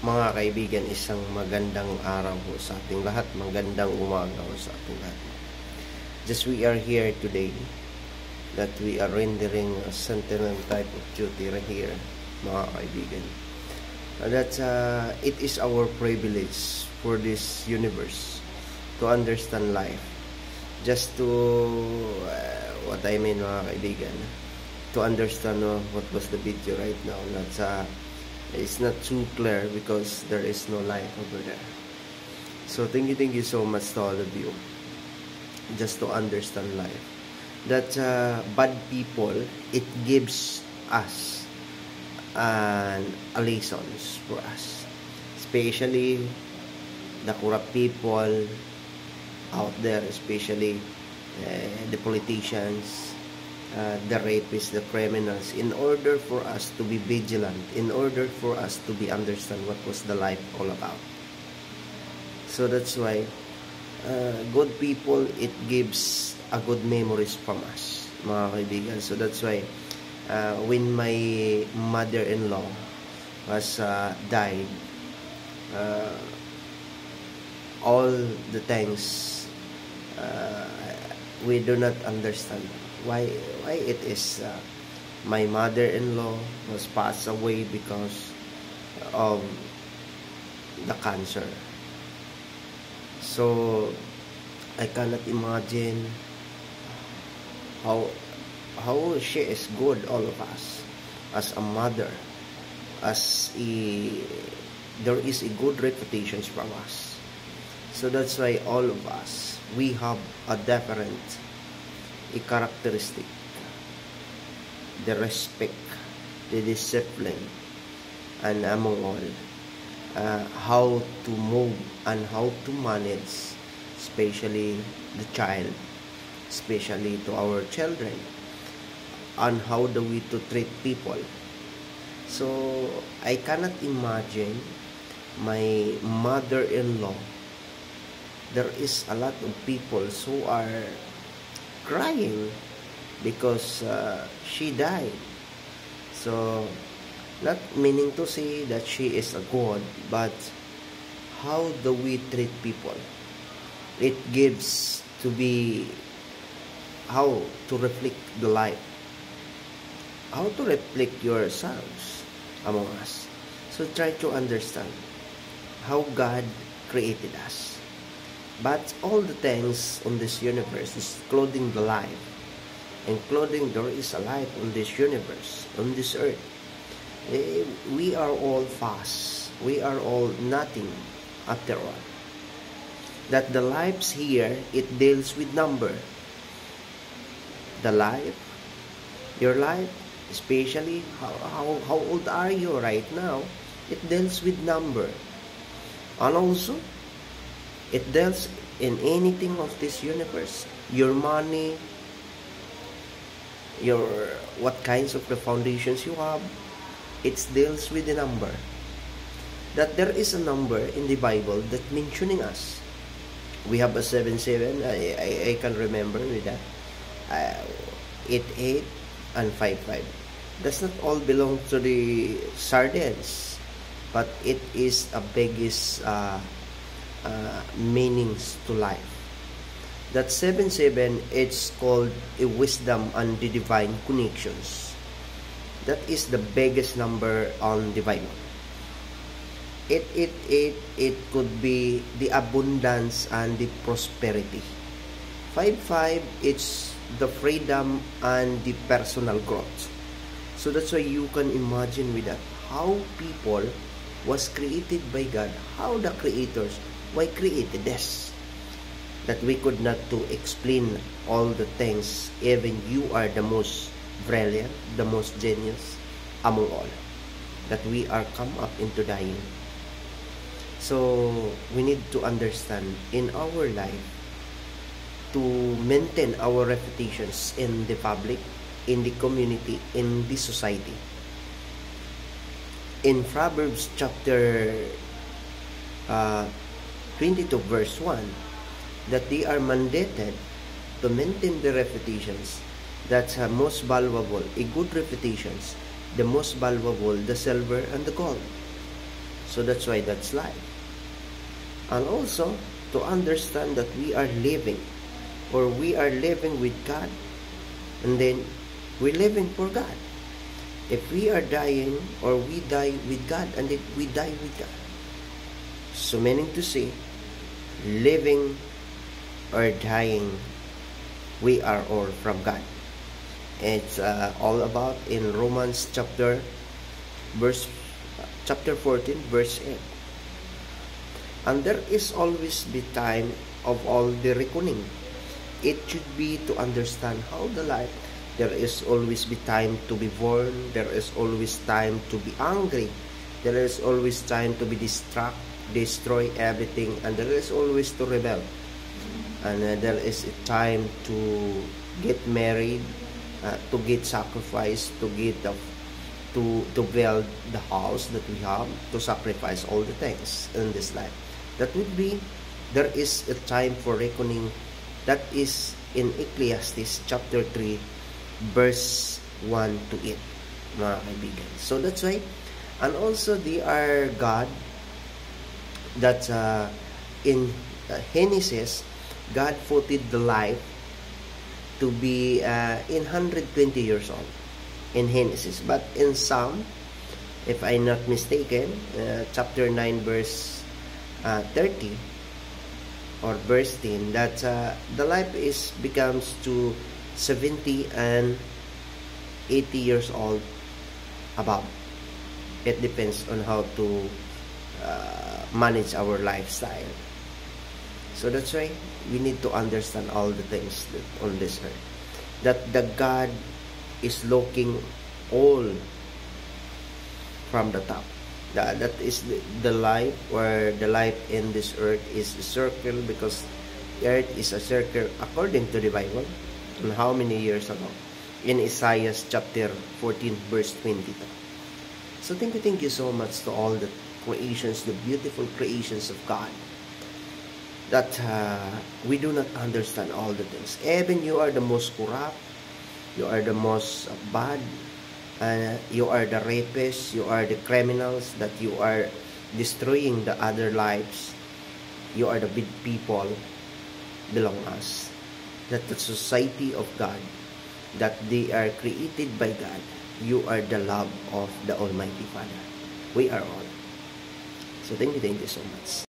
Mga kaibigan, isang magandang araw po sa ating lahat. Magandang umaga po sa ating lahat. Just we are here today that we are rendering a sentinel type of duty right here, mga kaibigan. That it is our privilege for this universe to understand life. Just to, what I mean, mga kaibigan, to understand what was the video right now. It's not too clear because there is no light over there. So thank you so much to all of you, just to understand life. That bad people, it gives us a lessons for us, especially the corrupt people out there, especially the politicians, the rapists, the criminals, in order for us to be vigilant, in order for us to be understand what was the life all about. So that's why good people, it gives a good memories from us, mga kaibigan. So that's why when my mother-in-law was died, all the things we do not understand why it is my mother-in-law was passed away because of the cancer. So I cannot imagine how she is good, all of us, as a mother, there is a good reputation from us. So that's why all of us, we have a different characteristic, the respect, the discipline, and among all, how to move and how to manage, especially the child, especially to our children, and how do we to treat people. So I cannot imagine my mother-in-law. There is a lot of people who are crying because she died. So not meaning to say that she is a god, but how do we treat people? It gives to be how to reflect the life, how to reflect yourselves among us. So try to understand how God created us. But all the things on this universe is including the life, including there is a life on this universe, on this earth. We are all fast. We are all nothing after all. That the lives here, it deals with number. The life, your life, especially how old are you right now, it deals with number. And also, it deals in anything of this universe. Your money, your what kinds of the foundations you have, it deals with the number. That there is a number in the Bible that mentioning us. We have a 77. I can remember with that. 88 and 55. Does not all belong to the Sardines, but it is a biggest meanings to life. That 77, it's called a wisdom and the divine connections. That is the biggest number on the Bible. It could be the abundance and the prosperity. 55, it's the freedom and the personal growth. So that's why you can imagine with that how people was created by God, how the creators, why created this, that we could not to explain all the things. Even you are the most brilliant, the most genius among all, that we are come up into dying. So we need to understand in our life to maintain our reputations in the public, in the community, in the society. In Proverbs chapter 22 verse 1, that they are mandated to maintain the reputations that's most valuable, a good reputations, the most valuable, the silver and the gold. So that's why that's life. And also, to understand that we are living, or we are living with God, and then we're living for God. If we are dying, or we die with God, and then we die with God. So meaning to say, living or dying, we are all from God. It's all about in Romans chapter 14 verse 8. And there is always the time of all the reckoning. It should be to understand how the life. There is always be time to be born. There is always time to be angry. There is always time to be destroy everything, and there is always to rebel. And there is a time to get married, to get sacrificed, to build the house that we have, to sacrifice all the things in this life. That would be, there is a time for reckoning. That is in Ecclesiastes chapter 3 verse 1 to 8, mga kaibigan. So that's why, and also they are God, that in Genesis, God putted the life to be in 120 years old in Genesis. But in Psalm, if I'm not mistaken, chapter 9 verse 30 or verse 10, that the life becomes to 70 and 80 years old above. It depends on how to manage our lifestyle. So that's why we need to understand all the things that on this earth, that the God is looking all from the top. That is the life, where the life in this earth is a circle, because earth is a circle according to the Bible. And how many years ago? In Isaiah chapter 14 verse 22. So thank you so much to all the creations, the beautiful creations of God, that we do not understand all the things. Even you are the most corrupt, you are the most bad, you are the rapists, you are the criminals, that you are destroying the other lives, you are the big people belong us, that the society of God, that they are created by God. You are the love of the Almighty Father. We are all. So thank you so much.